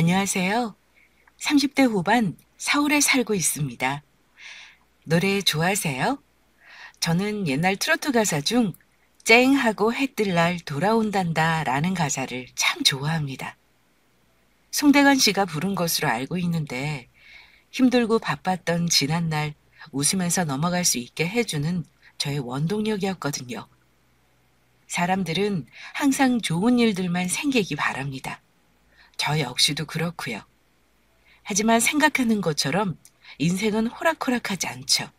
안녕하세요. 30대 후반 서울에 살고 있습니다. 노래 좋아하세요? 저는 옛날 트로트 가사 중 쨍하고 해 뜰 날 돌아온단다 라는 가사를 참 좋아합니다. 송대관 씨가 부른 것으로 알고 있는데 힘들고 바빴던 지난날 웃으면서 넘어갈 수 있게 해주는 저의 원동력이었거든요. 사람들은 항상 좋은 일들만 생기기 바랍니다. 저 역시도 그렇고요. 하지만 생각하는 것처럼 인생은 호락호락하지 않죠.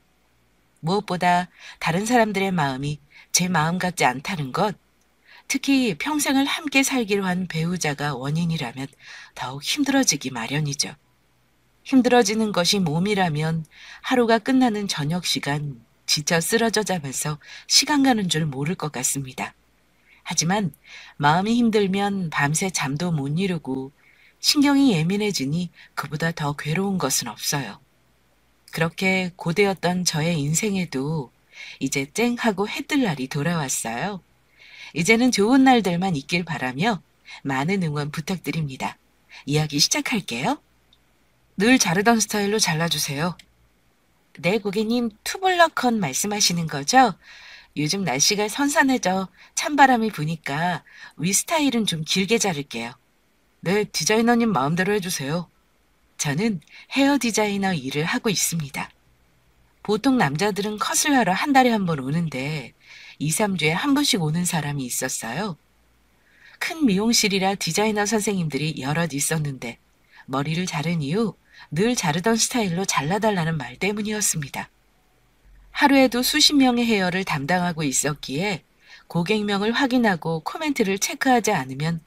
무엇보다 다른 사람들의 마음이 제 마음 같지 않다는 것, 특히 평생을 함께 살기로 한 배우자가 원인이라면 더욱 힘들어지기 마련이죠. 힘들어지는 것이 몸이라면 하루가 끝나는 저녁 시간, 지쳐 쓰러져 자면서 시간 가는 줄 모를 것 같습니다. 하지만 마음이 힘들면 밤새 잠도 못 이루고 신경이 예민해지니 그보다 더 괴로운 것은 없어요. 그렇게 고되었던 저의 인생에도 이제 쨍하고 해뜰 날이 돌아왔어요. 이제는 좋은 날들만 있길 바라며 많은 응원 부탁드립니다. 이야기 시작할게요. 늘 자르던 스타일로 잘라주세요. 네, 고객님, 투블럭 컷 말씀하시는 거죠? 요즘 날씨가 선선해져 찬바람이 부니까 위 스타일은 좀 길게 자를게요. 네, 디자이너님 마음대로 해주세요. 저는 헤어 디자이너 일을 하고 있습니다. 보통 남자들은 컷을 하러 한 달에 한 번 오는데 2, 3주에 한 번씩 오는 사람이 있었어요. 큰 미용실이라 디자이너 선생님들이 여럿 있었는데 머리를 자른 이후 늘 자르던 스타일로 잘라달라는 말 때문이었습니다. 하루에도 수십 명의 헤어를 담당하고 있었기에 고객명을 확인하고 코멘트를 체크하지 않으면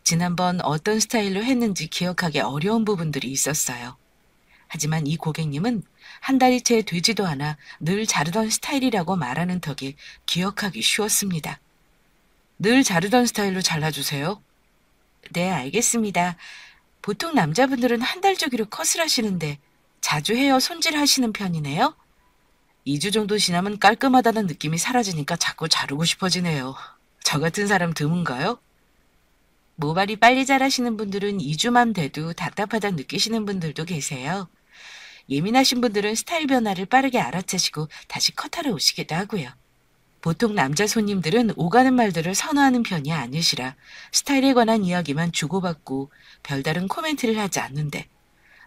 지난번 어떤 스타일로 했는지 기억하기 어려운 부분들이 있었어요. 하지만 이 고객님은 한 달이 채 되지도 않아 늘 자르던 스타일이라고 말하는 덕에 기억하기 쉬웠습니다. 늘 자르던 스타일로 잘라주세요. 네, 알겠습니다. 보통 남자분들은 한 달 주기로 컷을 하시는데 자주 헤어 손질하시는 편이네요? 2주 정도 지나면 깔끔하다는 느낌이 사라지니까 자꾸 자르고 싶어지네요. 저 같은 사람 드문가요? 모발이 빨리 자라시는 분들은 2주만 돼도 답답하다 느끼시는 분들도 계세요. 예민하신 분들은 스타일 변화를 빠르게 알아채시고 다시 컷하러 오시기도 하고요. 보통 남자 손님들은 오가는 말들을 선호하는 편이 아니시라 스타일에 관한 이야기만 주고받고 별다른 코멘트를 하지 않는데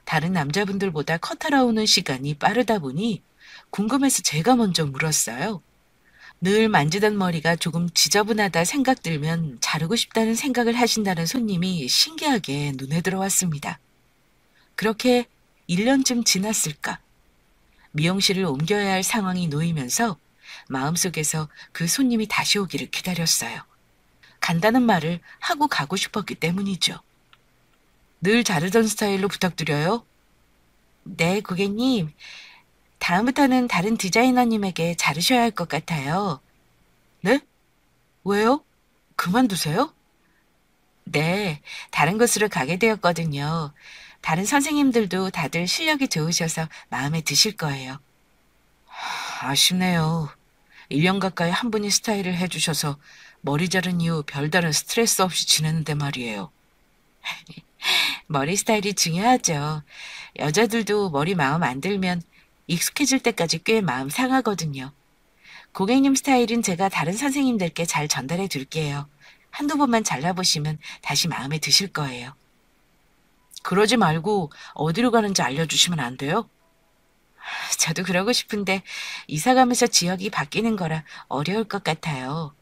다른 남자분들보다 컷하러 오는 시간이 빠르다 보니 궁금해서 제가 먼저 물었어요. 늘 만지던 머리가 조금 지저분하다 생각 들면 자르고 싶다는 생각을 하신다는 손님이 신기하게 눈에 들어왔습니다. 그렇게 1년쯤 지났을까? 미용실을 옮겨야 할 상황이 놓이면서 마음속에서 그 손님이 다시 오기를 기다렸어요. 간다는 말을 하고 가고 싶었기 때문이죠. 늘 자르던 스타일로 부탁드려요. 네, 고객님. 다음부터는 다른 디자이너님에게 자르셔야 할 것 같아요. 네? 왜요? 그만두세요? 네, 다른 곳으로 가게 되었거든요. 다른 선생님들도 다들 실력이 좋으셔서 마음에 드실 거예요. 아쉽네요. 1년 가까이 한 분이 스타일을 해주셔서 머리 자른 이후 별다른 스트레스 없이 지내는데 말이에요. 머리 스타일이 중요하죠. 여자들도 머리 마음 안 들면 익숙해질 때까지 꽤 마음 상하거든요. 고객님 스타일은 제가 다른 선생님들께 잘 전달해 둘게요. 한두 번만 잘라보시면 다시 마음에 드실 거예요. 그러지 말고 어디로 가는지 알려주시면 안 돼요? 저도 그러고 싶은데 이사 가면서 지역이 바뀌는 거라 어려울 것 같아요.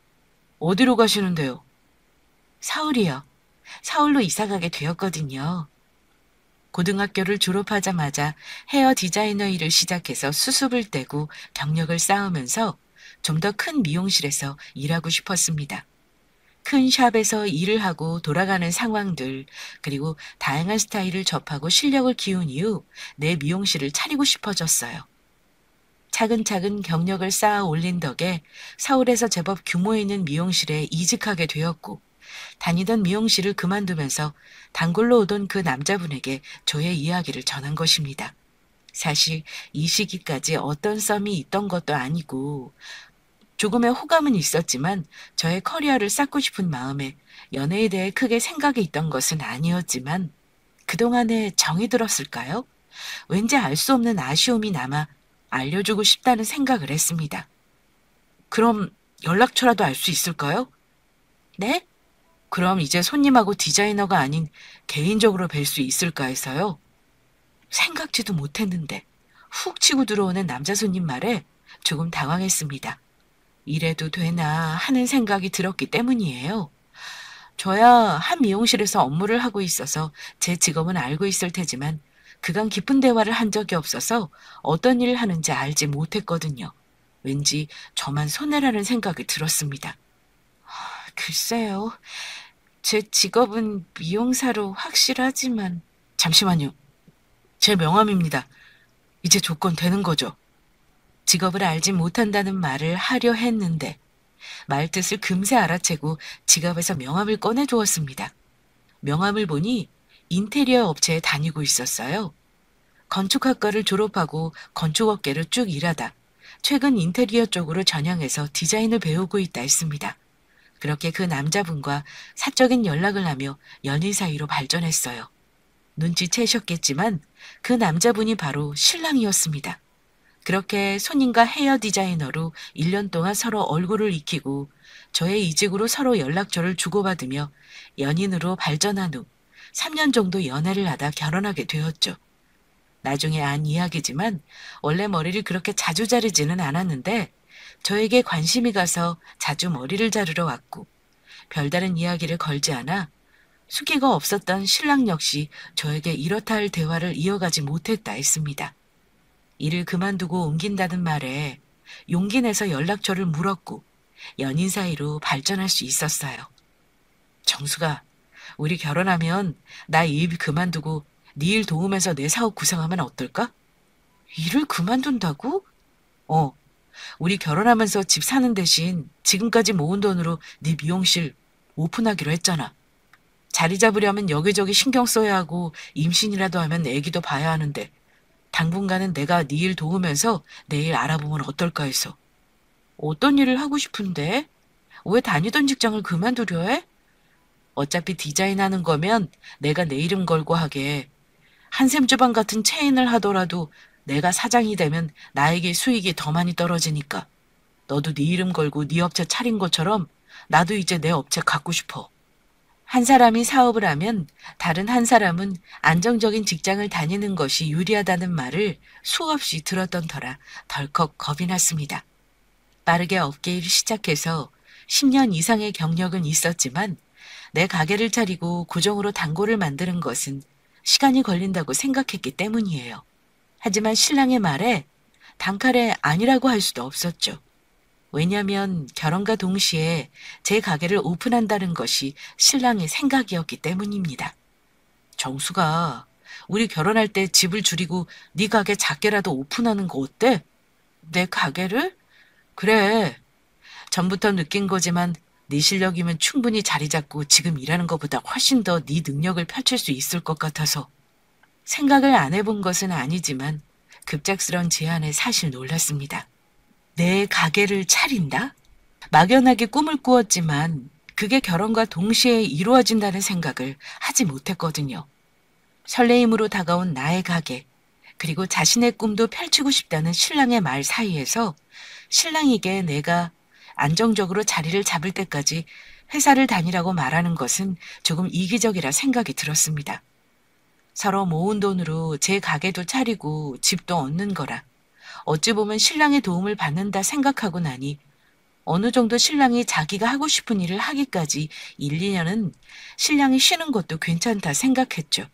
어디로 가시는데요? 서울이요. 서울로 이사 가게 되었거든요. 고등학교를 졸업하자마자 헤어 디자이너 일을 시작해서 수습을 떼고 경력을 쌓으면서 좀 더 큰 미용실에서 일하고 싶었습니다. 큰 샵에서 일을 하고 돌아가는 상황들, 그리고 다양한 스타일을 접하고 실력을 키운 이후 내 미용실을 차리고 싶어졌어요. 차근차근 경력을 쌓아 올린 덕에 서울에서 제법 규모 있는 미용실에 이직하게 되었고, 다니던 미용실을 그만두면서 단골로 오던 그 남자분에게 저의 이야기를 전한 것입니다. 사실 이 시기까지 어떤 썸이 있던 것도 아니고 조금의 호감은 있었지만 저의 커리어를 쌓고 싶은 마음에 연애에 대해 크게 생각이 있던 것은 아니었지만 그동안에 정이 들었을까요? 왠지 알 수 없는 아쉬움이 남아 알려주고 싶다는 생각을 했습니다. 그럼 연락처라도 알 수 있을까요? 네? 그럼 이제 손님하고 디자이너가 아닌 개인적으로 뵐 수 있을까 해서요. 생각지도 못했는데 훅 치고 들어오는 남자 손님 말에 조금 당황했습니다. 이래도 되나 하는 생각이 들었기 때문이에요. 저야 한 미용실에서 업무를 하고 있어서 제 직업은 알고 있을 테지만 그간 깊은 대화를 한 적이 없어서 어떤 일을 하는지 알지 못했거든요. 왠지 저만 손해라는 생각이 들었습니다. 글쎄요. 제 직업은 미용사로 확실하지만 잠시만요. 제 명함입니다. 이제 조건 되는 거죠. 직업을 알지 못한다는 말을 하려 했는데 말뜻을 금세 알아채고 지갑에서 명함을 꺼내 주었습니다. 명함을 보니 인테리어 업체에 다니고 있었어요. 건축학과를 졸업하고 건축업계를 쭉 일하다 최근 인테리어 쪽으로 전향해서 디자인을 배우고 있다 했습니다. 그렇게 그 남자분과 사적인 연락을 하며 연인 사이로 발전했어요. 눈치채셨겠지만 그 남자분이 바로 신랑이었습니다. 그렇게 손님과 헤어 디자이너로 1년 동안 서로 얼굴을 익히고 저의 이직으로 서로 연락처를 주고받으며 연인으로 발전한 후 3년 정도 연애를 하다 결혼하게 되었죠. 나중에 안 이야기지만 원래 머리를 그렇게 자주 자르지는 않았는데 저에게 관심이 가서 자주 머리를 자르러 왔고 별다른 이야기를 걸지 않아 수기가 없었던 신랑 역시 저에게 이렇다 할 대화를 이어가지 못했다 했습니다. 일을 그만두고 옮긴다는 말에 용기 내서 연락처를 물었고 연인 사이로 발전할 수 있었어요. 정수가, 우리 결혼하면 나 일 그만두고 네 일 도우면서 내 사업 구상하면 어떨까? 일을 그만둔다고? 우리 결혼하면서 집 사는 대신 지금까지 모은 돈으로 네 미용실 오픈하기로 했잖아. 자리 잡으려면 여기저기 신경 써야 하고 임신이라도 하면 애기도 봐야 하는데 당분간은 내가 네 일 도우면서 내 일 알아보면 어떨까 해서. 어떤 일을 하고 싶은데? 왜 다니던 직장을 그만두려 해? 어차피 디자인하는 거면 내가 내 이름 걸고 하게. 한샘주방 같은 체인을 하더라도 내가 사장이 되면 나에게 수익이 더 많이 떨어지니까. 너도 네 이름 걸고 네 업체 차린 것처럼 나도 이제 내 업체 갖고 싶어. 한 사람이 사업을 하면 다른 한 사람은 안정적인 직장을 다니는 것이 유리하다는 말을 수없이 들었던 터라 덜컥 겁이 났습니다. 빠르게 업계 일을 시작해서 10년 이상의 경력은 있었지만 내 가게를 차리고 고정으로 단골을 만드는 것은 시간이 걸린다고 생각했기 때문이에요. 하지만 신랑의 말에 단칼에 아니라고 할 수도 없었죠. 왜냐하면 결혼과 동시에 제 가게를 오픈한다는 것이 신랑의 생각이었기 때문입니다. 정수가, 우리 결혼할 때 집을 줄이고 네 가게 작게라도 오픈하는 거 어때? 내 가게를? 그래. 전부터 느낀 거지만 네 실력이면 충분히 자리 잡고 지금 일하는 것보다 훨씬 더 네 능력을 펼칠 수 있을 것 같아서. 생각을 안 해본 것은 아니지만 급작스런 제안에 사실 놀랐습니다. 내 가게를 차린다? 막연하게 꿈을 꾸었지만 그게 결혼과 동시에 이루어진다는 생각을 하지 못했거든요. 설레임으로 다가온 나의 가게, 그리고 자신의 꿈도 펼치고 싶다는 신랑의 말 사이에서 신랑에게 내가 안정적으로 자리를 잡을 때까지 회사를 다니라고 말하는 것은 조금 이기적이라 생각이 들었습니다. 서로 모은 돈으로 제 가게도 차리고 집도 얻는 거라 어찌 보면 신랑의 도움을 받는다 생각하고 나니 어느 정도 신랑이 자기가 하고 싶은 일을 하기까지 1, 2년은 신랑이 쉬는 것도 괜찮다 생각했죠.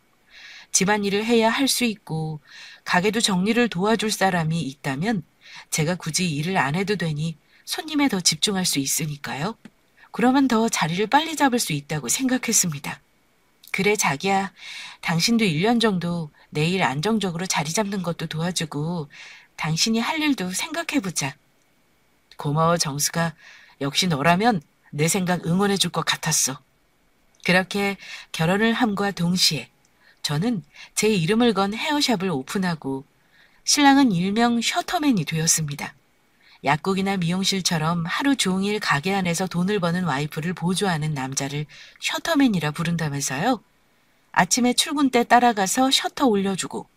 집안일을 해야 할 수 있고 가게도 정리를 도와줄 사람이 있다면 제가 굳이 일을 안 해도 되니 손님에 더 집중할 수 있으니까요. 그러면 더 자리를 빨리 잡을 수 있다고 생각했습니다. 그래 자기야, 당신도 1년 정도 내 일 안정적으로 자리 잡는 것도 도와주고 당신이 할 일도 생각해보자. 고마워 정수가. 역시 너라면 내 생각 응원해 줄 것 같았어. 그렇게 결혼을 함과 동시에 저는 제 이름을 건 헤어샵을 오픈하고 신랑은 일명 셔터맨이 되었습니다. 약국이나 미용실처럼 하루 종일 가게 안에서 돈을 버는 와이프를 보조하는 남자를 셔터맨이라 부른다면서요. 아침에 출근 때 따라가서 셔터 올려주고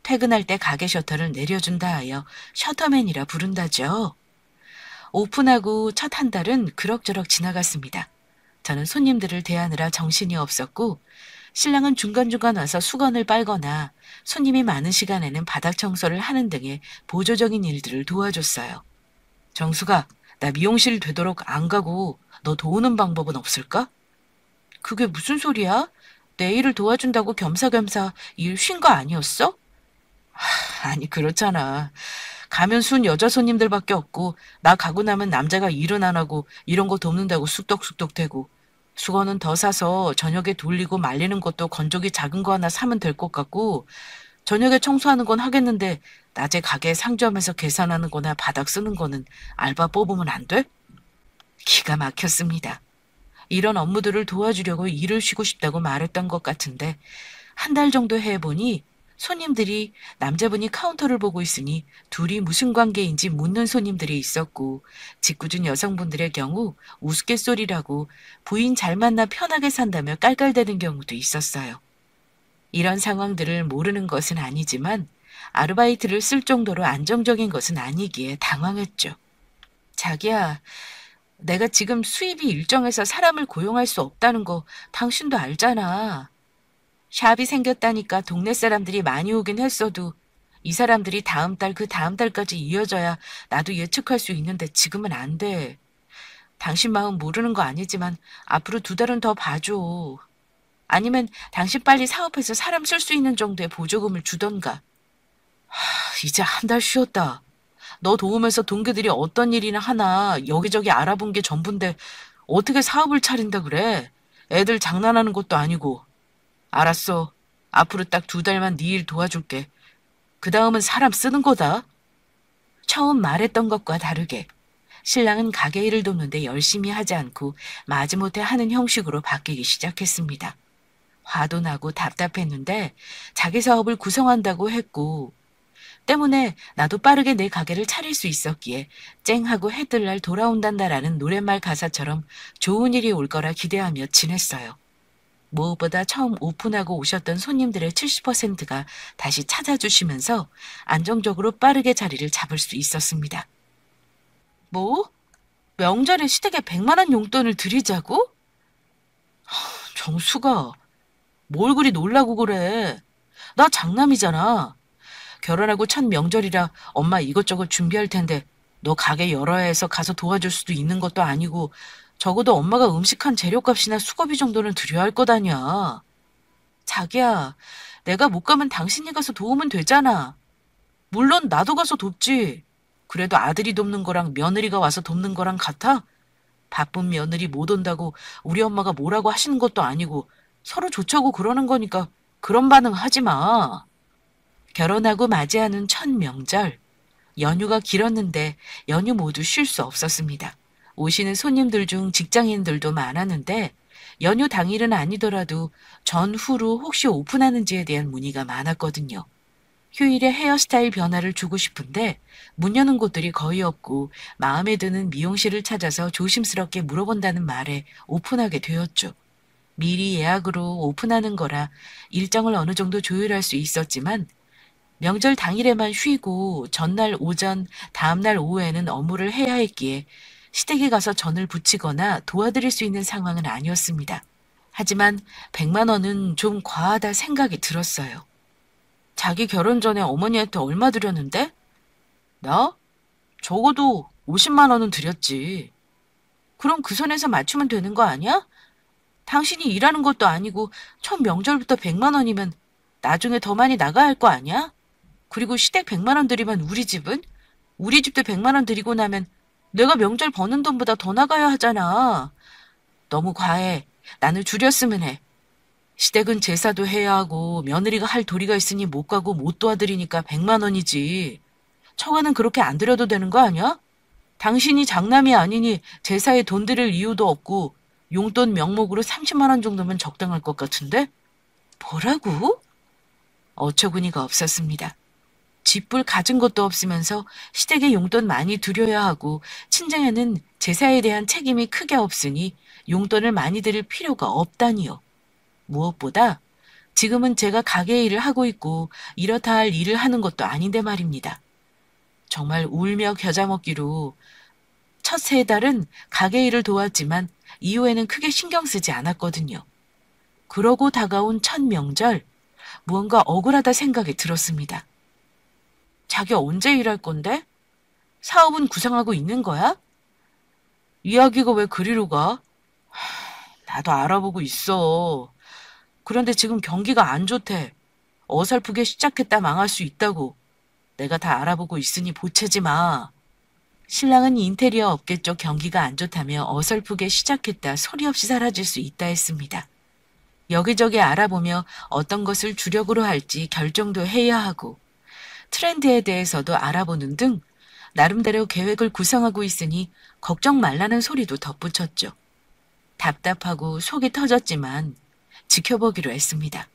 퇴근할 때 가게 셔터를 내려준다 하여 셔터맨이라 부른다죠. 오픈하고 첫 한 달은 그럭저럭 지나갔습니다. 저는 손님들을 대하느라 정신이 없었고 신랑은 중간중간 와서 수건을 빨거나 손님이 많은 시간에는 바닥 청소를 하는 등의 보조적인 일들을 도와줬어요. 정수가, 나 미용실 되도록 안 가고 너 도우는 방법은 없을까? 그게 무슨 소리야? 내 일을 도와준다고 겸사겸사 일 쉰 거 아니었어? 아니, 그렇잖아. 가면 순 여자 손님들밖에 없고 나 가고 나면 남자가 일은 안 하고 이런 거 돕는다고 쑥덕쑥덕 대고 수건은 더 사서 저녁에 돌리고 말리는 것도 건조기 작은 거 하나 사면 될 것 같고 저녁에 청소하는 건 하겠는데 낮에 가게 상점에서 계산하는 거나 바닥 쓰는 거는 알바 뽑으면 안 돼? 기가 막혔습니다. 이런 업무들을 도와주려고 일을 쉬고 싶다고 말했던 것 같은데 한 달 정도 해보니 손님들이 남자분이 카운터를 보고 있으니 둘이 무슨 관계인지 묻는 손님들이 있었고 짓궂은 여성분들의 경우 우스갯소리라고 부인 잘 만나 편하게 산다며 깔깔대는 경우도 있었어요. 이런 상황들을 모르는 것은 아니지만 아르바이트를 쓸 정도로 안정적인 것은 아니기에 당황했죠. 자기야, 내가 지금 수입이 일정해서 사람을 고용할 수 없다는 거 당신도 알잖아. 샵이 생겼다니까 동네 사람들이 많이 오긴 했어도 이 사람들이 다음 달 그 다음 달까지 이어져야 나도 예측할 수 있는데 지금은 안 돼. 당신 마음 모르는 거 아니지만 앞으로 2달은 더 봐줘. 아니면 당신 빨리 사업해서 사람 쓸 수 있는 정도의 보조금을 주던가. 이제 한 달 쉬었다. 너 도우면서 동기들이 어떤 일이나 하나 여기저기 알아본 게 전부인데 어떻게 사업을 차린다 그래? 애들 장난하는 것도 아니고. 알았어. 앞으로 딱 2달만 네 일 도와줄게. 그 다음은 사람 쓰는 거다. 처음 말했던 것과 다르게 신랑은 가게 일을 돕는데 열심히 하지 않고 마지못해 하는 형식으로 바뀌기 시작했습니다. 화도 나고 답답했는데 자기 사업을 구성한다고 했고 때문에 나도 빠르게 내 가게를 차릴 수 있었기에 쨍하고 해뜰 날 돌아온단다라는 노랫말 가사처럼 좋은 일이 올 거라 기대하며 지냈어요. 무엇보다 처음 오픈하고 오셨던 손님들의 70%가 다시 찾아주시면서 안정적으로 빠르게 자리를 잡을 수 있었습니다. 뭐? 명절에 시댁에 100만 원 용돈을 드리자고? 정수가 뭘 그리 놀라고 그래. 나 장남이잖아. 결혼하고 첫 명절이라 엄마 이것저것 준비할 텐데 너 가게 열어야 해서 가서 도와줄 수도 있는 것도 아니고 적어도 엄마가 음식한 재료값이나 수고비 정도는 드려야 할 것 아니야. 자기야, 내가 못 가면 당신이 가서 도우면 되잖아. 물론 나도 가서 돕지. 그래도 아들이 돕는 거랑 며느리가 와서 돕는 거랑 같아? 바쁜 며느리 못 온다고 우리 엄마가 뭐라고 하시는 것도 아니고 서로 좋자고 그러는 거니까 그런 반응 하지 마. 결혼하고 맞이하는 첫 명절. 연휴가 길었는데 연휴 모두 쉴 수 없었습니다. 오시는 손님들 중 직장인들도 많았는데 연휴 당일은 아니더라도 전후로 혹시 오픈하는지에 대한 문의가 많았거든요. 휴일에 헤어스타일 변화를 주고 싶은데 문 여는 곳들이 거의 없고 마음에 드는 미용실을 찾아서 조심스럽게 물어본다는 말에 오픈하게 되었죠. 미리 예약으로 오픈하는 거라 일정을 어느 정도 조율할 수 있었지만 명절 당일에만 쉬고 전날 오전, 다음날 오후에는 업무를 해야 했기에 시댁에 가서 전을 부치거나 도와드릴 수 있는 상황은 아니었습니다. 하지만 100만 원은 좀 과하다 생각이 들었어요. 자기 결혼 전에 어머니한테 얼마 드렸는데? 나? 적어도 50만 원은 드렸지. 그럼 그 선에서 맞추면 되는 거 아니야? 당신이 일하는 것도 아니고 첫 명절부터 100만 원이면 나중에 더 많이 나가야 할 거 아니야? 그리고 시댁 100만 원 드리면 우리 집은? 우리 집도 100만 원 드리고 나면 내가 명절 버는 돈보다 더 나가야 하잖아. 너무 과해. 나는 줄였으면 해. 시댁은 제사도 해야 하고 며느리가 할 도리가 있으니 못 가고 못 도와드리니까 100만 원이지. 처가는 그렇게 안 드려도 되는 거 아니야? 당신이 장남이 아니니 제사에 돈 드릴 이유도 없고 용돈 명목으로 30만 원 정도면 적당할 것 같은데? 뭐라고? 어처구니가 없었습니다. 쥐뿔 가진 것도 없으면서 시댁에 용돈 많이 드려야 하고 친정에는 제사에 대한 책임이 크게 없으니 용돈을 많이 드릴 필요가 없다니요. 무엇보다 지금은 제가 가게 일을 하고 있고 이렇다 할 일을 하는 것도 아닌데 말입니다. 정말 울며 겨자 먹기로 첫 세 달은 가게 일을 도왔지만 이후에는 크게 신경 쓰지 않았거든요. 그러고 다가온 첫 명절, 무언가 억울하다 생각이 들었습니다. 자기 언제 일할 건데? 사업은 구상하고 있는 거야? 이야기가 왜 그리로 가? 나도 알아보고 있어. 그런데 지금 경기가 안 좋대. 어설프게 시작했다 망할 수 있다고. 내가 다 알아보고 있으니 보채지 마. 신랑은 인테리어 업계 쪽 경기가 안 좋다며 어설프게 시작했다 소리 없이 사라질 수 있다 했습니다. 여기저기 알아보며 어떤 것을 주력으로 할지 결정도 해야 하고 트렌드에 대해서도 알아보는 등 나름대로 계획을 구성하고 있으니 걱정 말라는 소리도 덧붙였죠. 답답하고 속이 터졌지만 지켜보기로 했습니다.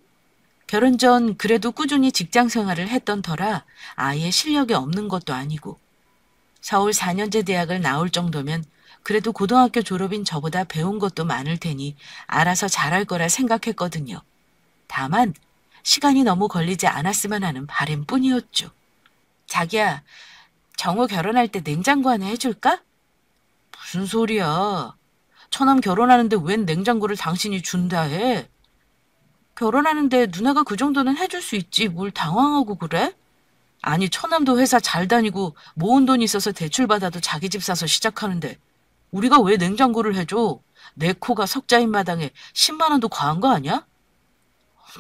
결혼 전 그래도 꾸준히 직장 생활을 했던 터라 아예 실력이 없는 것도 아니고 서울 4년제 대학을 나올 정도면 그래도 고등학교 졸업인 저보다 배운 것도 많을 테니 알아서 잘할 거라 생각했거든요. 다만 시간이 너무 걸리지 않았으면 하는 바람뿐이었죠. 자기야, 정우 결혼할 때 냉장고 하나 해줄까? 무슨 소리야. 처남 결혼하는데 웬 냉장고를 당신이 준다 해? 결혼하는데 누나가 그 정도는 해줄 수 있지 뭘 당황하고 그래? 아니 처남도 회사 잘 다니고 모은 돈 있어서 대출받아도 자기 집 사서 시작하는데 우리가 왜 냉장고를 해줘? 내 코가 석자인 마당에 10만 원도 과한 거 아니야?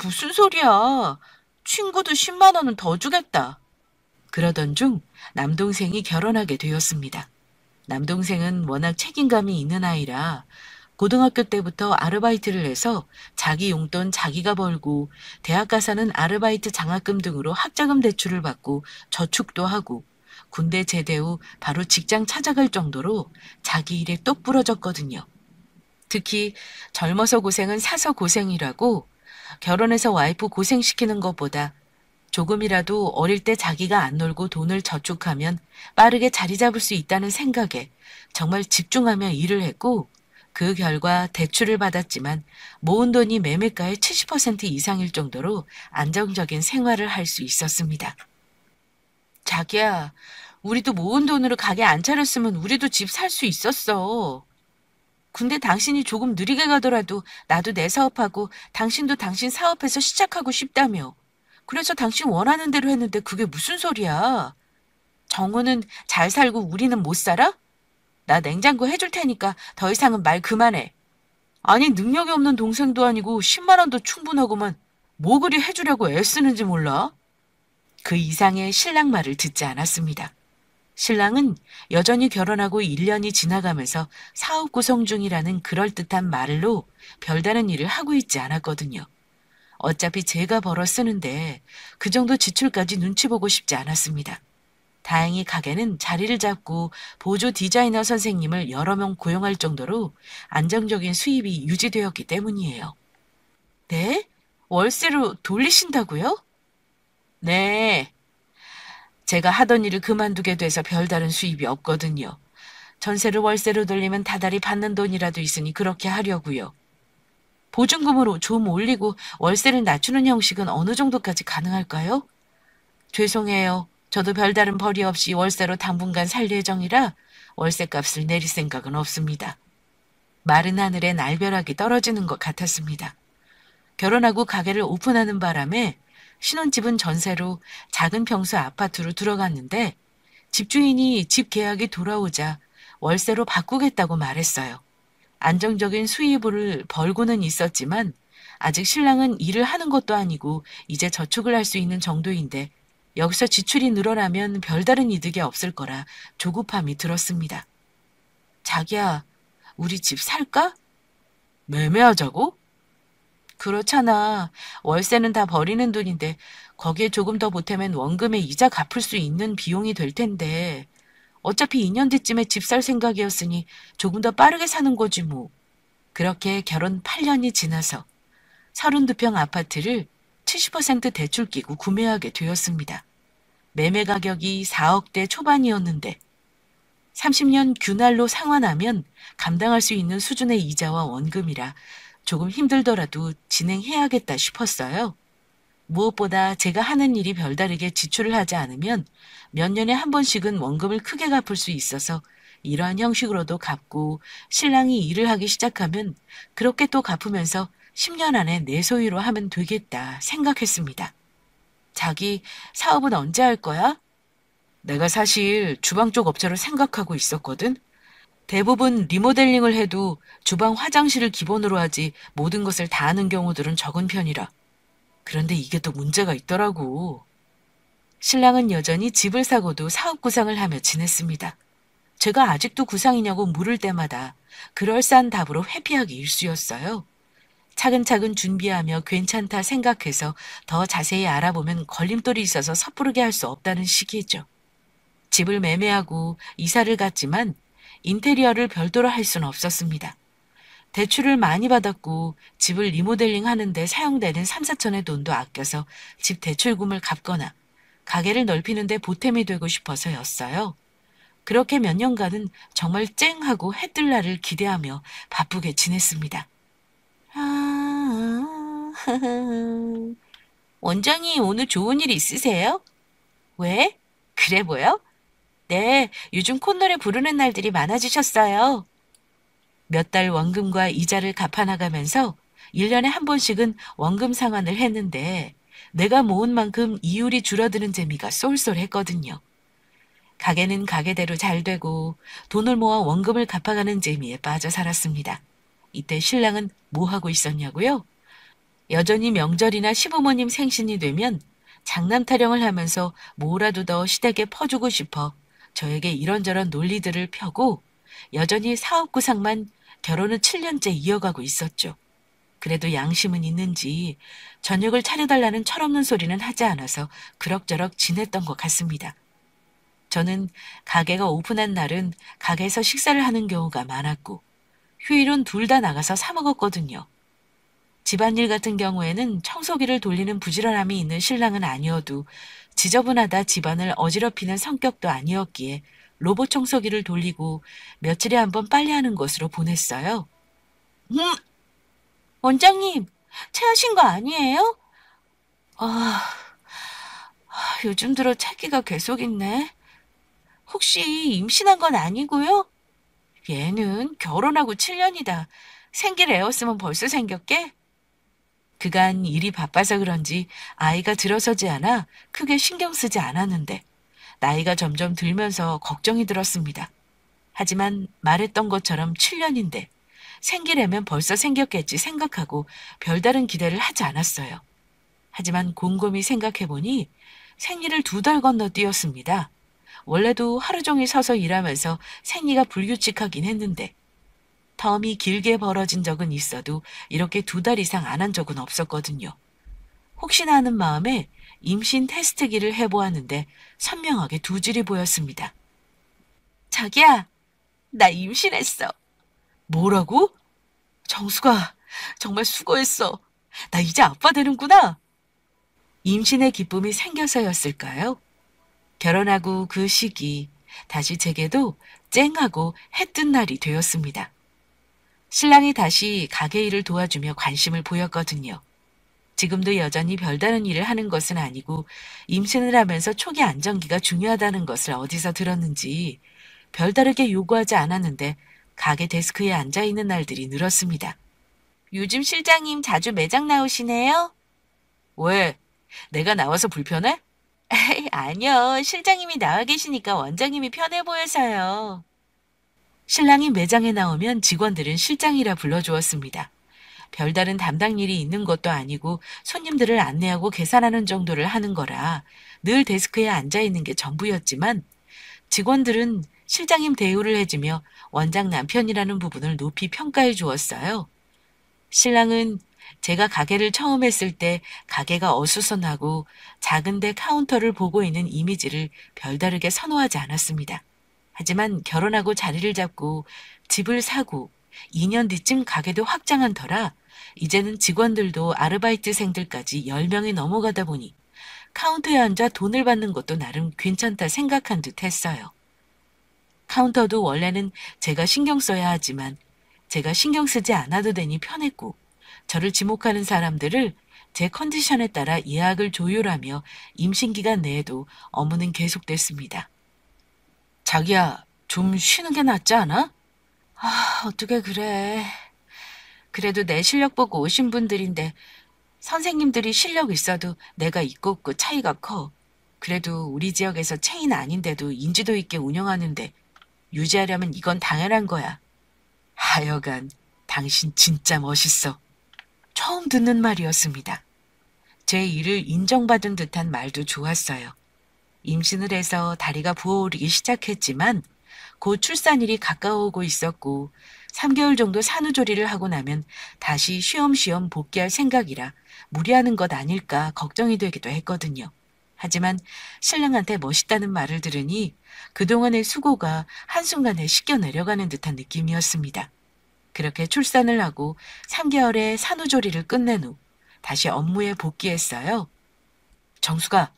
무슨 소리야. 친구도 10만 원은 더 주겠다. 그러던 중 남동생이 결혼하게 되었습니다. 남동생은 워낙 책임감이 있는 아이라 고등학교 때부터 아르바이트를 해서 자기 용돈 자기가 벌고 대학 가서는 아르바이트 장학금 등으로 학자금 대출을 받고 저축도 하고 군대 제대 후 바로 직장 찾아갈 정도로 자기 일에 똑 부러졌거든요. 특히 젊어서 고생은 사서 고생이라고 결혼해서 와이프 고생시키는 것보다 조금이라도 어릴 때 자기가 안 놀고 돈을 저축하면 빠르게 자리 잡을 수 있다는 생각에 정말 집중하며 일을 했고 그 결과 대출을 받았지만 모은 돈이 매매가의 70% 이상일 정도로 안정적인 생활을 할 수 있었습니다. 자기야, 우리도 모은 돈으로 가게 안 차렸으면 우리도 집 살 수 있었어. 근데 당신이 조금 느리게 가더라도 나도 내 사업하고 당신도 당신 사업해서 시작하고 싶다며. 그래서 당신 원하는 대로 했는데 그게 무슨 소리야. 정우는 잘 살고 우리는 못 살아? 나 냉장고 해줄 테니까 더 이상은 말 그만해. 아니 능력이 없는 동생도 아니고 10만 원도 충분하고만 뭐 그리 해주려고 애쓰는지 몰라? 그 이상의 신랑 말을 듣지 않았습니다. 신랑은 여전히 결혼하고 1년이 지나가면서 사업 구성 중이라는 그럴듯한 말로 별다른 일을 하고 있지 않았거든요. 어차피 제가 벌어 쓰는데 그 정도 지출까지 눈치 보고 싶지 않았습니다. 다행히 가게는 자리를 잡고 보조 디자이너 선생님을 여러 명 고용할 정도로 안정적인 수입이 유지되었기 때문이에요. 네? 월세로 돌리신다고요? 네. 제가 하던 일을 그만두게 돼서 별다른 수입이 없거든요. 전세를 월세로 돌리면 다달이 받는 돈이라도 있으니 그렇게 하려고요. 보증금으로 좀 올리고 월세를 낮추는 형식은 어느 정도까지 가능할까요? 죄송해요. 저도 별다른 벌이 없이 월세로 당분간 살 예정이라 월세값을 내릴 생각은 없습니다. 마른 하늘에 날벼락이 떨어지는 것 같았습니다. 결혼하고 가게를 오픈하는 바람에 신혼집은 전세로 작은 평수 아파트로 들어갔는데 집주인이 집 계약이 돌아오자 월세로 바꾸겠다고 말했어요. 안정적인 수입을 벌고는 있었지만 아직 신랑은 일을 하는 것도 아니고 이제 저축을 할 수 있는 정도인데 여기서 지출이 늘어나면 별다른 이득이 없을 거라 조급함이 들었습니다. 자기야, 우리 집 살까? 매매하자고? 그렇잖아. 월세는 다 버리는 돈인데 거기에 조금 더 보태면 원금에 이자 갚을 수 있는 비용이 될 텐데 어차피 2년 뒤쯤에 집 살 생각이었으니 조금 더 빠르게 사는 거지 뭐. 그렇게 결혼 8년이 지나서 32평 아파트를 70% 대출 끼고 구매하게 되었습니다. 매매 가격이 4억대 초반이었는데 30년 균할로 상환하면 감당할 수 있는 수준의 이자와 원금이라 조금 힘들더라도 진행해야겠다 싶었어요. 무엇보다 제가 하는 일이 별다르게 지출을 하지 않으면 몇 년에 한 번씩은 원금을 크게 갚을 수 있어서 이러한 형식으로도 갚고 신랑이 일을 하기 시작하면 그렇게 또 갚으면서 10년 안에 내 소유로 하면 되겠다 생각했습니다. 자기 사업은 언제 할 거야? 내가 사실 주방 쪽 업체로 생각하고 있었거든. 대부분 리모델링을 해도 주방 화장실을 기본으로 하지 모든 것을 다 하는 경우들은 적은 편이라. 그런데 이게 또 문제가 있더라고. 신랑은 여전히 집을 사고도 사업 구상을 하며 지냈습니다. 제가 아직도 구상이냐고 물을 때마다 그럴싸한 답으로 회피하기 일쑤였어요. 차근차근 준비하며 괜찮다 생각해서 더 자세히 알아보면 걸림돌이 있어서 섣부르게 할 수 없다는 시기죠. 집을 매매하고 이사를 갔지만 인테리어를 별도로 할 수는 없었습니다. 대출을 많이 받았고 집을 리모델링 하는데 사용되는 3, 4천의 돈도 아껴서 집 대출금을 갚거나 가게를 넓히는데 보탬이 되고 싶어서였어요. 그렇게 몇 년간은 정말 쨍하고 해뜰 날을 기대하며 바쁘게 지냈습니다. 원장님, 오늘 좋은 일 있으세요? 왜? 그래 보여? 네, 요즘 콧노래 부르는 날들이 많아지셨어요. 몇 달 원금과 이자를 갚아나가면서 1년에 한 번씩은 원금 상환을 했는데 내가 모은 만큼 이율이 줄어드는 재미가 쏠쏠했거든요. 가게는 가게대로 잘 되고 돈을 모아 원금을 갚아가는 재미에 빠져 살았습니다. 이때 신랑은 뭐 하고 있었냐고요? 여전히 명절이나 시부모님 생신이 되면 장남 타령을 하면서 뭐라도 더 시댁에 퍼주고 싶어 저에게 이런저런 논리들을 펴고 여전히 사업 구상만 결혼은 7년째 이어가고 있었죠. 그래도 양심은 있는지 저녁을 차려달라는 철없는 소리는 하지 않아서 그럭저럭 지냈던 것 같습니다. 저는 가게가 오픈한 날은 가게에서 식사를 하는 경우가 많았고 휴일은 둘 다 나가서 사 먹었거든요. 집안일 같은 경우에는 청소기를 돌리는 부지런함이 있는 신랑은 아니어도 지저분하다 집안을 어지럽히는 성격도 아니었기에 로봇 청소기를 돌리고 며칠에 한 번 빨래하는 것으로 보냈어요. 음, 원장님, 체하신 거 아니에요? 아, 요즘 들어 체기가 계속 있네. 혹시 임신한 건 아니고요? 얘는 결혼하고 7년이다. 생길 애였으면 벌써 생겼게? 그간 일이 바빠서 그런지 아이가 들어서지 않아 크게 신경 쓰지 않았는데 나이가 점점 들면서 걱정이 들었습니다. 하지만 말했던 것처럼 7년인데 생기려면 벌써 생겼겠지 생각하고 별다른 기대를 하지 않았어요. 하지만 곰곰이 생각해보니 생리를 2달 건너뛰었습니다. 원래도 하루 종일 서서 일하면서 생리가 불규칙하긴 했는데 텀이 길게 벌어진 적은 있어도 이렇게 2달 이상 안 한 적은 없었거든요. 혹시나 하는 마음에 임신 테스트기를 해보았는데 선명하게 2줄이 보였습니다. 자기야, 나 임신했어. 뭐라고? 정수가 정말 수고했어. 나 이제 아빠 되는구나. 임신의 기쁨이 생겨서였을까요? 결혼하고 그 시기 다시 제게도 쨍하고 해뜬 날이 되었습니다. 신랑이 다시 가게 일을 도와주며 관심을 보였거든요. 지금도 여전히 별다른 일을 하는 것은 아니고 임신을 하면서 초기 안정기가 중요하다는 것을 어디서 들었는지 별다르게 요구하지 않았는데 가게 데스크에 앉아있는 날들이 늘었습니다. 요즘 실장님 자주 매장 나오시네요? 왜? 내가 나와서 불편해? 아니요. 실장님이 나와 계시니까 원장님이 편해 보여서요. 신랑이 매장에 나오면 직원들은 실장이라 불러주었습니다. 별다른 담당 일이 있는 것도 아니고 손님들을 안내하고 계산하는 정도를 하는 거라 늘 데스크에 앉아있는 게 전부였지만 직원들은 실장님 대우를 해주며 원장 남편이라는 부분을 높이 평가해 주었어요. 신랑은 제가 가게를 처음 했을 때 가게가 어수선하고 작은데 카운터를 보고 있는 이미지를 별다르게 선호하지 않았습니다. 하지만 결혼하고 자리를 잡고 집을 사고 2년 뒤쯤 가게도 확장한 터라 이제는 직원들도 아르바이트생들까지 10명이 넘어가다 보니 카운터에 앉아 돈을 받는 것도 나름 괜찮다 생각한 듯 했어요. 카운터도 원래는 제가 신경 써야 하지만 제가 신경 쓰지 않아도 되니 편했고 저를 지목하는 사람들을 제 컨디션에 따라 예약을 조율하며 임신기간 내에도 업무는 계속됐습니다. 자기야, 좀 쉬는 게 낫지 않아? 어떻게 그래. 그래도 내 실력 보고 오신 분들인데 선생님들이 실력 있어도 내가 있고 없고 차이가 커. 그래도 우리 지역에서 체인 아닌데도 인지도 있게 운영하는데 유지하려면 이건 당연한 거야. 하여간 당신 진짜 멋있어. 처음 듣는 말이었습니다. 제 일을 인정받은 듯한 말도 좋았어요. 임신을 해서 다리가 부어오르기 시작했지만 곧 출산일이 가까워오고 있었고 3개월 정도 산후조리를 하고 나면 다시 쉬엄쉬엄 복귀할 생각이라 무리하는 것 아닐까 걱정이 되기도 했거든요. 하지만 신랑한테 멋있다는 말을 들으니 그동안의 수고가 한순간에 씻겨 내려가는 듯한 느낌이었습니다. 그렇게 출산을 하고 3개월의 산후조리를 끝낸 후 다시 업무에 복귀했어요. 정수가,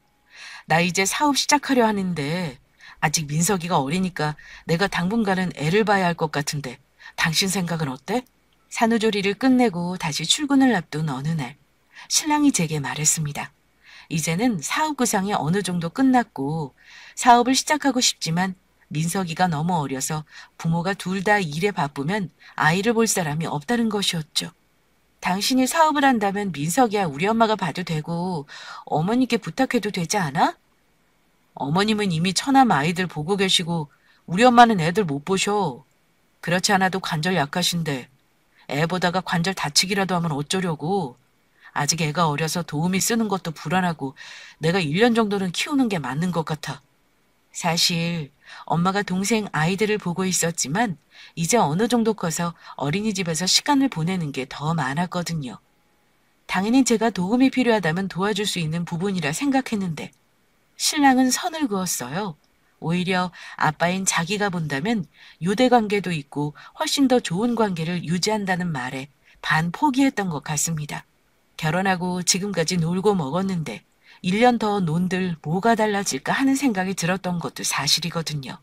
나 이제 사업 시작하려 하는데 아직 민석이가 어리니까 내가 당분간은 애를 봐야 할 것 같은데 당신 생각은 어때? 산후조리를 끝내고 다시 출근을 앞둔 어느 날 신랑이 제게 말했습니다. 이제는 사업 구상이 어느 정도 끝났고 사업을 시작하고 싶지만 민석이가 너무 어려서 부모가 둘 다 일에 바쁘면 아이를 볼 사람이 없다는 것이었죠. 당신이 사업을 한다면 민석이야 우리 엄마가 봐도 되고 어머니께 부탁해도 되지 않아? 어머님은 이미 처남 아이들 보고 계시고 우리 엄마는 애들 못 보셔. 그렇지 않아도 관절 약하신데 애 보다가 관절 다치기라도 하면 어쩌려고. 아직 애가 어려서 도우미 쓰는 것도 불안하고 내가 1년 정도는 키우는 게 맞는 것 같아. 사실 엄마가 동생 아이들을 보고 있었지만 이제 어느 정도 커서 어린이집에서 시간을 보내는 게 더 많았거든요. 당연히 제가 도움이 필요하다면 도와줄 수 있는 부분이라 생각했는데 신랑은 선을 그었어요. 오히려 아빠인 자기가 본다면 유대 관계도 있고 훨씬 더 좋은 관계를 유지한다는 말에 반 포기했던 것 같습니다. 결혼하고 지금까지 놀고 먹었는데 1년 더 논들 뭐가 달라질까 하는 생각이 들었던 것도 사실이거든요.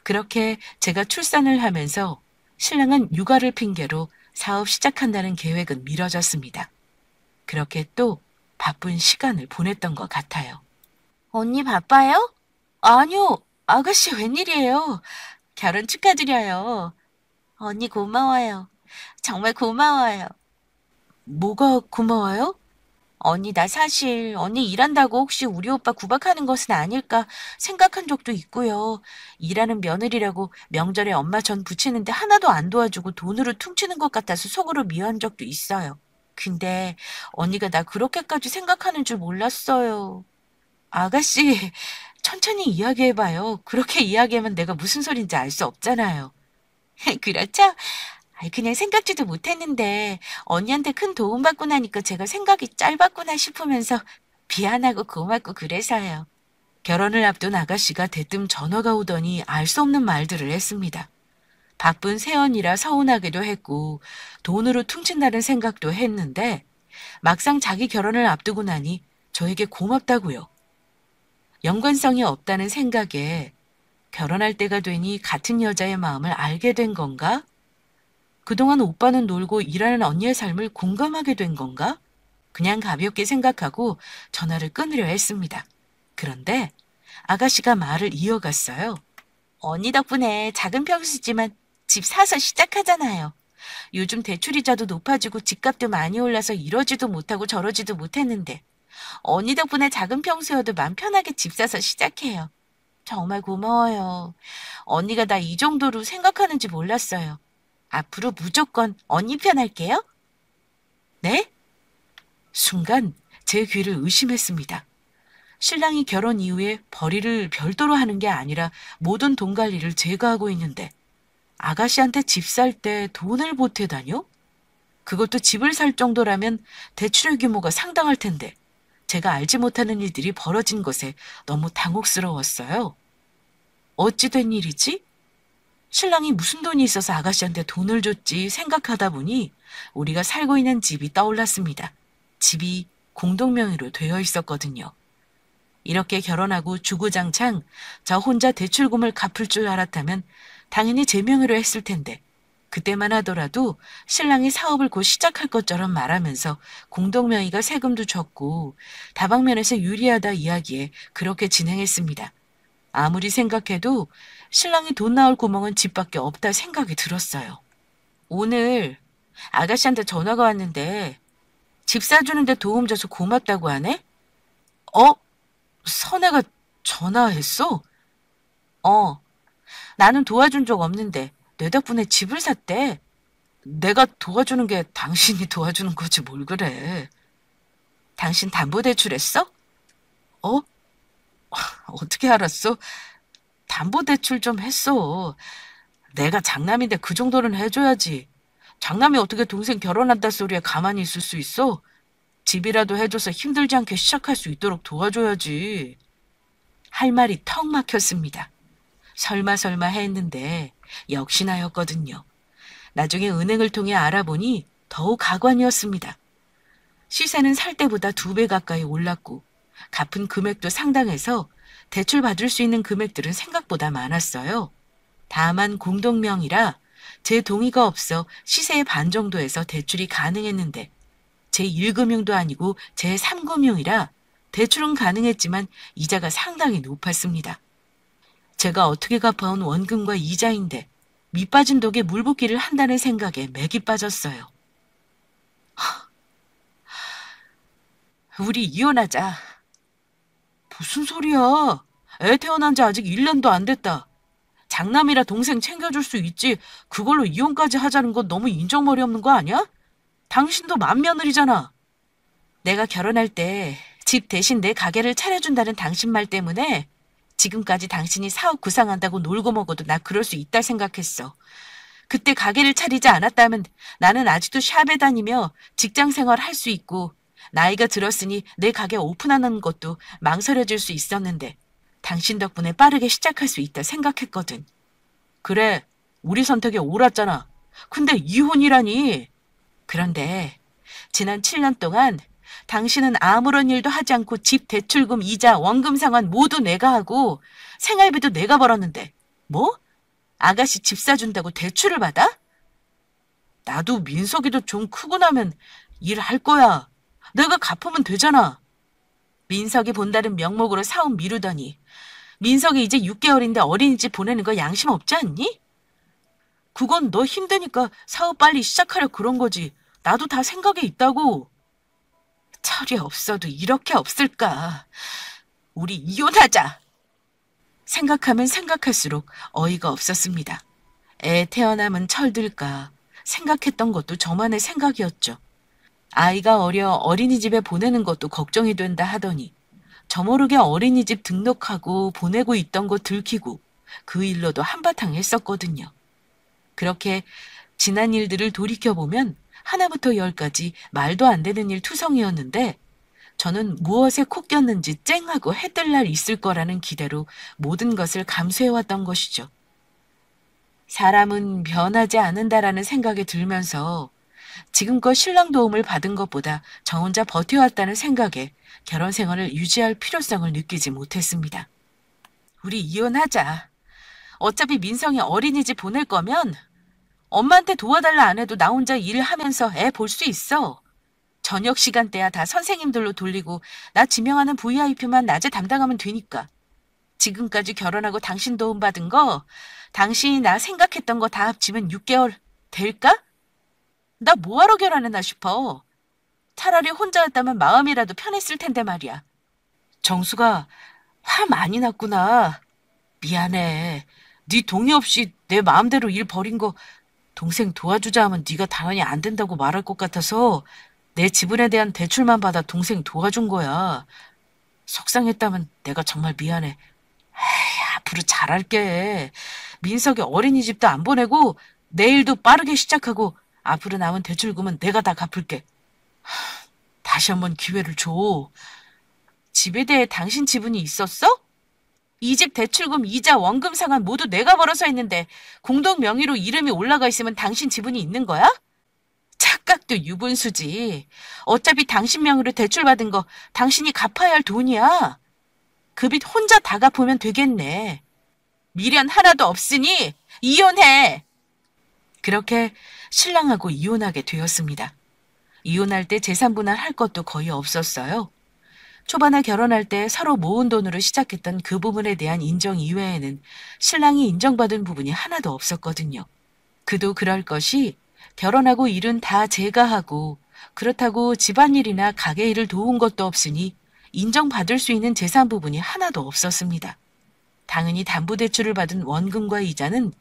그렇게 제가 출산을 하면서 신랑은 육아를 핑계로 사업 시작한다는 계획은 미뤄졌습니다. 그렇게 또 바쁜 시간을 보냈던 것 같아요. 언니 바빠요? 아니요. 아가씨 웬일이에요? 결혼 축하드려요. 언니 고마워요. 정말 고마워요. 뭐가 고마워요? 언니 나 사실 언니 일한다고 혹시 우리 오빠 구박하는 것은 아닐까 생각한 적도 있고요. 일하는 며느리라고 명절에 엄마 전 부치는데 하나도 안 도와주고 돈으로 퉁치는 것 같아서 속으로 미워한 적도 있어요. 근데 언니가 나 그렇게까지 생각하는 줄 몰랐어요. 아가씨, 천천히 이야기해봐요. 그렇게 이야기하면 내가 무슨 소린지 알 수 없잖아요. 그렇죠? 아이, 그냥 생각지도 못했는데 언니한테 큰 도움받고 나니까 제가 생각이 짧았구나 싶으면서 미안하고 고맙고 그래서요. 결혼을 앞둔 아가씨가 대뜸 전화가 오더니 알 수 없는 말들을 했습니다. 바쁜 새언니라 서운하기도 했고 돈으로 퉁친다는 생각도 했는데 막상 자기 결혼을 앞두고 나니 저에게 고맙다고요. 연관성이 없다는 생각에 결혼할 때가 되니 같은 여자의 마음을 알게 된 건가? 그동안 오빠는 놀고 일하는 언니의 삶을 공감하게 된 건가? 그냥 가볍게 생각하고 전화를 끊으려 했습니다. 그런데 아가씨가 말을 이어갔어요. 언니 덕분에 작은 평수지만 집 사서 시작하잖아요. 요즘 대출이자도 높아지고 집값도 많이 올라서 이러지도 못하고 저러지도 못했는데 언니 덕분에 작은 평수여도 맘 편하게 집 사서 시작해요. 정말 고마워요. 언니가 나 이 정도로 생각하는지 몰랐어요. 앞으로 무조건 언니 편 할게요. 네? 순간 제 귀를 의심했습니다. 신랑이 결혼 이후에 벌이를 별도로 하는 게 아니라 모든 돈 관리를 제가 하고 있는데 아가씨한테 집 살 때 돈을 보태다뇨? 그것도 집을 살 정도라면 대출의 규모가 상당할 텐데 제가 알지 못하는 일들이 벌어진 것에 너무 당혹스러웠어요. 어찌 된 일이지? 신랑이 무슨 돈이 있어서 아가씨한테 돈을 줬지 생각하다 보니 우리가 살고 있는 집이 떠올랐습니다. 집이 공동명의로 되어 있었거든요. 이렇게 결혼하고 주구장창 저 혼자 대출금을 갚을 줄 알았다면 당연히 제 명의로 했을 텐데 그때만 하더라도 신랑이 사업을 곧 시작할 것처럼 말하면서 공동명의가 세금도 적고 다방면에서 유리하다 이야기에 그렇게 진행했습니다. 아무리 생각해도 신랑이 돈 나올 구멍은 집밖에 없다 생각이 들었어요. 오늘 아가씨한테 전화가 왔는데 집 사주는데 도움 줘서 고맙다고 하네? 어? 선혜가 전화했어? 어, 나는 도와준 적 없는데 내 덕분에 집을 샀대. 내가 도와주는 게 당신이 도와주는 거지 뭘 그래. 당신 담보대출했어? 어? 어떻게 알았어? 담보대출 좀 했어. 내가 장남인데 그 정도는 해줘야지. 장남이 어떻게 동생 결혼한다 소리에 가만히 있을 수 있어? 집이라도 해줘서 힘들지 않게 시작할 수 있도록 도와줘야지. 할 말이 턱 막혔습니다. 설마 했는데 역시나였거든요. 나중에 은행을 통해 알아보니 더욱 가관이었습니다. 시세는 살 때보다 2배 가까이 올랐고 갚은 금액도 상당해서 대출 받을 수 있는 금액들은 생각보다 많았어요. 다만 공동명의라 제 동의가 없어 시세의 반 정도에서 대출이 가능했는데 제1금융도 아니고 제3금융이라 대출은 가능했지만 이자가 상당히 높았습니다. 제가 어떻게 갚아온 원금과 이자인데 밑빠진 독에 물 붓기를 한다는 생각에 맥이 빠졌어요. 우리 이혼하자. 무슨 소리야? 애 태어난 지 아직 1년도 안 됐다. 장남이라 동생 챙겨줄 수 있지 그걸로 이혼까지 하자는 건 너무 인정머리 없는 거 아니야? 당신도 맏며느리잖아. 내가 결혼할 때 집 대신 내 가게를 차려준다는 당신 말 때문에 지금까지 당신이 사업 구상한다고 놀고 먹어도 나 그럴 수 있다 생각했어. 그때 가게를 차리지 않았다면 나는 아직도 샵에 다니며 직장 생활 할 수 있고 나이가 들었으니 내 가게 오픈하는 것도 망설여질 수 있었는데 당신 덕분에 빠르게 시작할 수 있다 생각했거든. 그래, 우리 선택에 옳았잖아. 근데 이혼이라니. 그런데 지난 7년 동안 당신은 아무런 일도 하지 않고 집 대출금, 이자, 원금 상환 모두 내가 하고 생활비도 내가 벌었는데 뭐? 아가씨 집 사준다고 대출을 받아? 나도 민석이도 좀 크고 나면 일할 거야. 내가 갚으면 되잖아. 민석이 본다는 명목으로 사업 미루더니 민석이 이제 6개월인데 어린이집 보내는 거 양심 없지 않니? 그건 너 힘드니까 사업 빨리 시작하려 그런 거지. 나도 다 생각에 있다고. 철이 없어도 이렇게 없을까. 우리 이혼하자. 생각하면 생각할수록 어이가 없었습니다. 애 태어나면 철들까 생각했던 것도 저만의 생각이었죠. 아이가 어려 어린이집에 보내는 것도 걱정이 된다 하더니 저모르게 어린이집 등록하고 보내고 있던 거 들키고 그 일로도 한바탕 했었거든요. 그렇게 지난 일들을 돌이켜보면 하나부터 열까지 말도 안 되는 일 투성이었는데 저는 무엇에 콕 꼈는지 쨍하고 해뜰 날 있을 거라는 기대로 모든 것을 감수해왔던 것이죠. 사람은 변하지 않는다라는 생각이 들면서 지금껏 신랑 도움을 받은 것보다 저 혼자 버텨왔다는 생각에 결혼 생활을 유지할 필요성을 느끼지 못했습니다. 우리 이혼하자. 어차피 민성이 어린이집 보낼 거면 엄마한테 도와달라 안 해도 나 혼자 일하면서 애 볼 수 있어. 저녁 시간대야 다 선생님들로 돌리고 나 지명하는 VIP만 낮에 담당하면 되니까. 지금까지 결혼하고 당신 도움 받은 거 당신이 나 생각했던 거 다 합치면 6개월 될까? 나 뭐하러 결혼했나 싶어. 차라리 혼자였다면 마음이라도 편했을 텐데 말이야. 정수가 화 많이 났구나. 미안해. 네 동의 없이 내 마음대로 일 벌인 거 동생 도와주자 하면 네가 당연히 안 된다고 말할 것 같아서 내 지분에 대한 대출만 받아 동생 도와준 거야. 속상했다면 내가 정말 미안해. 에이, 앞으로 잘할게. 민석이 어린이집도 안 보내고 내일도 빠르게 시작하고 앞으로 남은 대출금은 내가 다 갚을게. 다시 한번 기회를 줘. 집에 대해 당신 지분이 있었어? 이 집 대출금, 이자, 원금 상환 모두 내가 벌어서 했는데 공동 명의로 이름이 올라가 있으면 당신 지분이 있는 거야? 착각도 유분수지. 어차피 당신 명의로 대출받은 거 당신이 갚아야 할 돈이야. 그 빚 혼자 다 갚으면 되겠네. 미련 하나도 없으니 이혼해. 그렇게 신랑하고 이혼하게 되었습니다. 이혼할 때 재산 분할할 것도 거의 없었어요. 초반에 결혼할 때 서로 모은 돈으로 시작했던 그 부분에 대한 인정 이외에는 신랑이 인정받은 부분이 하나도 없었거든요. 그도 그럴 것이 결혼하고 일은 다 제가 하고 그렇다고 집안일이나 가게 일을 도운 것도 없으니 인정받을 수 있는 재산 부분이 하나도 없었습니다. 당연히 담보대출을 받은 원금과 이자는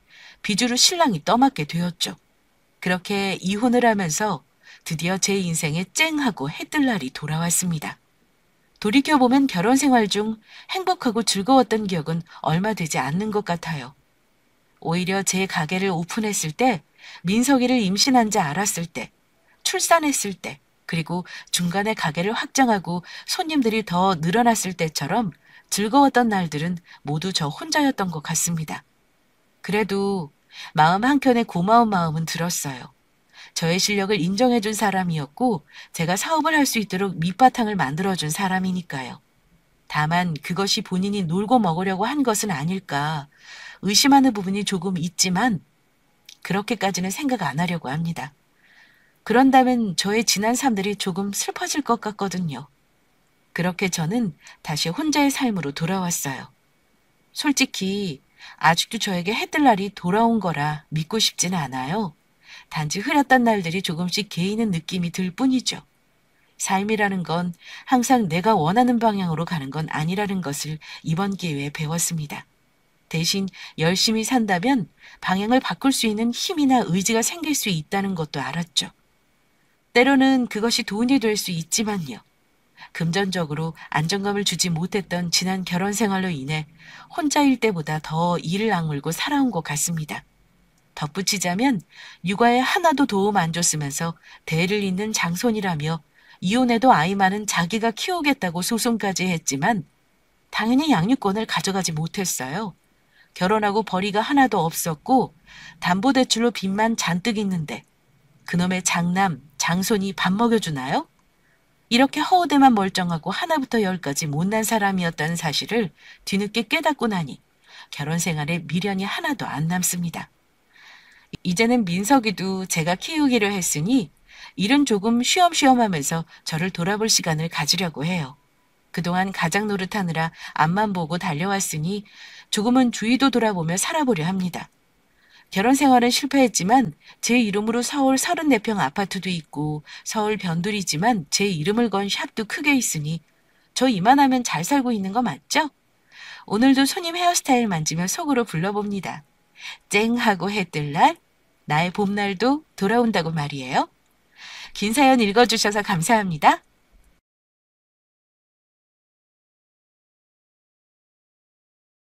빚으로 신랑이 떠맡게 되었죠. 그렇게 이혼을 하면서 드디어 제 인생에 쨍하고 해뜰 날이 돌아왔습니다. 돌이켜보면 결혼 생활 중 행복하고 즐거웠던 기억은 얼마 되지 않는 것 같아요. 오히려 제 가게를 오픈했을 때, 민석이를 임신한 지 알았을 때, 출산했을 때, 그리고 중간에 가게를 확장하고 손님들이 더 늘어났을 때처럼 즐거웠던 날들은 모두 저 혼자였던 것 같습니다. 그래도 마음 한켠에 고마운 마음은 들었어요. 저의 실력을 인정해준 사람이었고 제가 사업을 할 수 있도록 밑바탕을 만들어준 사람이니까요. 다만 그것이 본인이 놀고 먹으려고 한 것은 아닐까 의심하는 부분이 조금 있지만 그렇게까지는 생각 안 하려고 합니다. 그런다면 저의 지난 삶들이 조금 슬퍼질 것 같거든요. 그렇게 저는 다시 혼자의 삶으로 돌아왔어요. 솔직히 아직도 저에게 해뜰 날이 돌아온 거라 믿고 싶진 않아요. 단지 흐렸던 날들이 조금씩 개이는 느낌이 들 뿐이죠. 삶이라는 건 항상 내가 원하는 방향으로 가는 건 아니라는 것을 이번 기회에 배웠습니다. 대신 열심히 산다면 방향을 바꿀 수 있는 힘이나 의지가 생길 수 있다는 것도 알았죠. 때로는 그것이 돈이 될 수 있지만요. 금전적으로 안정감을 주지 못했던 지난 결혼 생활로 인해 혼자일 때보다 더 이를 악물고 살아온 것 같습니다. 덧붙이자면 육아에 하나도 도움 안 줬으면서 대를 잇는 장손이라며 이혼해도 아이 많은 자기가 키우겠다고 소송까지 했지만 당연히 양육권을 가져가지 못했어요. 결혼하고 벌이가 하나도 없었고 담보대출로 빚만 잔뜩 있는데 그놈의 장남, 장손이 밥 먹여주나요? 이렇게 허우대만 멀쩡하고 하나부터 열까지 못난 사람이었다는 사실을 뒤늦게 깨닫고 나니 결혼 생활에 미련이 하나도 안 남습니다. 이제는 민석이도 제가 키우기로 했으니 일은 조금 쉬엄쉬엄 하면서 저를 돌아볼 시간을 가지려고 해요. 그동안 가장 노릇하느라 앞만 보고 달려왔으니 조금은 주위도 돌아보며 살아보려 합니다. 결혼 생활은 실패했지만 제 이름으로 서울 34평 아파트도 있고 서울 변두리지만 제 이름을 건 샵도 크게 있으니 저 이만하면 잘 살고 있는 거 맞죠? 오늘도 손님 헤어스타일 만지며 속으로 불러봅니다. 쨍하고 해뜰 날, 나의 봄날도 돌아온다고 말이에요. 긴 사연 읽어주셔서 감사합니다.